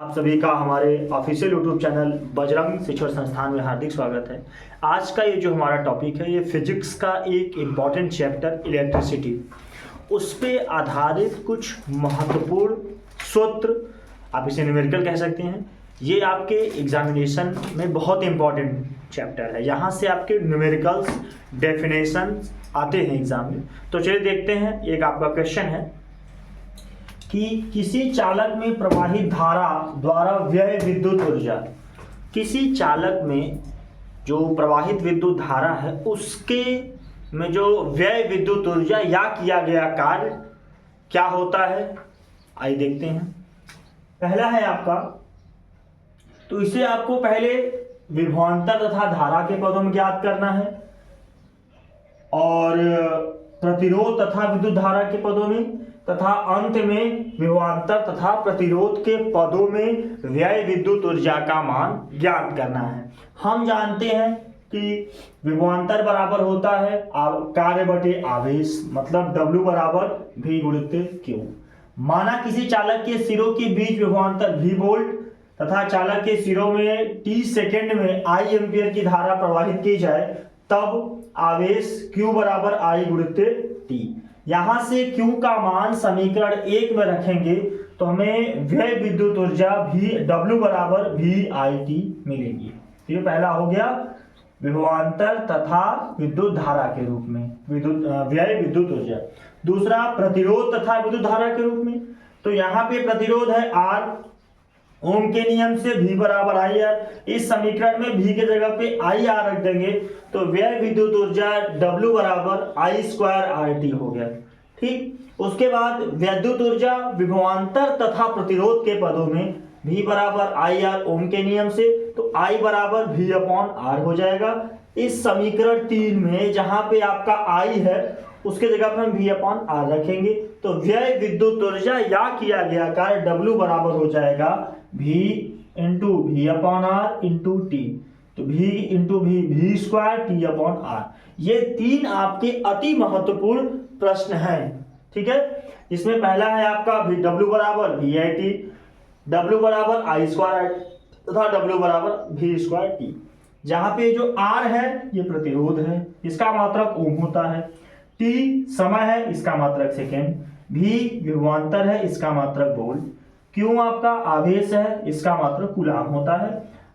आप सभी का हमारे ऑफिशियल यूट्यूब चैनल बजरंग शिक्षण संस्थान में हार्दिक स्वागत है। आज का ये जो हमारा टॉपिक है ये फिजिक्स का एक इम्पॉर्टेंट चैप्टर इलेक्ट्रिसिटी, उस पे आधारित कुछ महत्वपूर्ण सूत्र, आप इसे न्यूमेरिकल कह सकते हैं। ये आपके एग्जामिनेशन में बहुत इम्पॉर्टेंट चैप्टर है, यहाँ से आपके न्यूमेरिकल्स डेफिनेशन आते हैं एग्जाम में। तो चलिए देखते हैं। एक आपका क्वेश्चन है कि किसी चालक में प्रवाहित धारा द्वारा व्यय विद्युत ऊर्जा, किसी चालक में जो प्रवाहित विद्युत धारा है उसके में जो व्यय विद्युत ऊर्जा या किया गया कार्य क्या होता है, आइए देखते हैं। पहला है आपका, तो इसे आपको पहले विभवांतर तथा धारा के पदों में ज्ञात करना है और प्रतिरोध तथा विद्युत धारा के पदों में, तथा अंत में विभवांतर तथा प्रतिरोध के पदों में व्यय विद्युत ऊर्जा का मान ज्ञात करना है। हम जानते हैं कि विभवांतर बराबर होता है कार्य बटे आवेश, मतलब W बराबर V गुणित Q। माना किसी चालक के सिरों के बीच विभवांतर V वोल्ट तथा चालक के सिरों में t सेकेंड में I एम्पियर की धारा प्रवाहित की जाए, तब आवेश Q बराबर I गुणित T। यहां से Q का मान समीकरण 1 में रखेंगे तो हमें व्यय विद्युत ऊर्जा W बराबर VIT मिलेगी। ये पहला हो गया विभवांतर तथा विद्युत धारा के रूप में व्यय विद्युत ऊर्जा। दूसरा प्रतिरोध तथा विद्युत धारा के रूप में, तो यहाँ पे प्रतिरोध है R, ओम के नियम से V बराबर IR। इस समीकरण में V के जगह पे IR रख देंगे तो व्यय विद्युत ऊर्जा W बराबर I स्क्वायर RT हो गया। ठीक, उसके बाद विद्युत ऊर्जा विभवांतर तथा प्रतिरोध के पदों में V बराबर IR ओम के नियम से, तो I बराबर V अपॉन R हो जाएगा। इस समीकरण 3 में जहां पे आपका I है उसके जगह पर हम V अपॉन R रखेंगे तो व्यय विद्युत ऊर्जा या किया गया कार्य W बराबर हो जाएगा V into V upon R into T, तो V into V square T upon R। ये 3 आपके अति महत्वपूर्ण प्रश्न हैं, ठीक है। इसमें पहला है आपका W बराबर VIT, W बराबर I स्क्वायर तथा W बराबर V स्क्वायर T। जहां पे जो R है ये प्रतिरोध है, इसका मात्रक ओम होता है, T समय है, इसका मात्रक सेकेंड, V विभवांतर है, इसका मात्रक वोल्ट, Q आपका आवेश है, इसका मात्रक कूलाम होता है,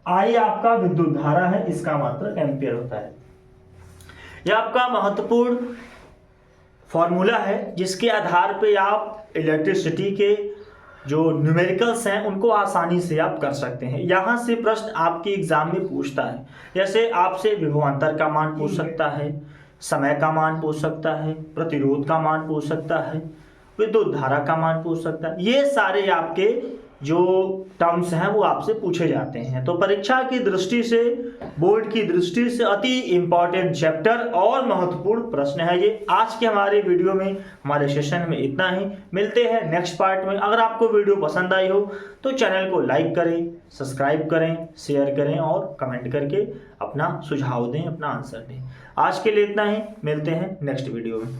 I आपका विद्युत धारा है, इसका मात्रक एम्पियर होता है। यह आपका महत्वपूर्ण फॉर्मूला है जिसके आधार पे आप इलेक्ट्रिसिटी के जो न्यूमेरिकल्स हैं उनको आसानी से आप कर सकते हैं। यहाँ से प्रश्न आपके एग्जाम में पूछता है, जैसे आपसे विभवांतर का मान पूछ सकता है, समय का मान पूछ सकता है, प्रतिरोध का मान पूछ सकता है, विद्युत धारा का मान पूछ सकता है। ये सारे आपके जो टर्म्स हैं वो आपसे पूछे जाते हैं। तो परीक्षा की दृष्टि से, बोर्ड की दृष्टि से अति इम्पॉर्टेंट चैप्टर और महत्वपूर्ण प्रश्न है ये। आज के हमारे वीडियो में, हमारे सेशन में इतना ही। मिलते हैं नेक्स्ट पार्ट में। अगर आपको वीडियो पसंद आई हो तो चैनल को लाइक करें, सब्सक्राइब करें, शेयर करें और कमेंट करके अपना सुझाव दें, अपना आंसर दें। आज के लिए इतना ही, मिलते हैं नेक्स्ट वीडियो में।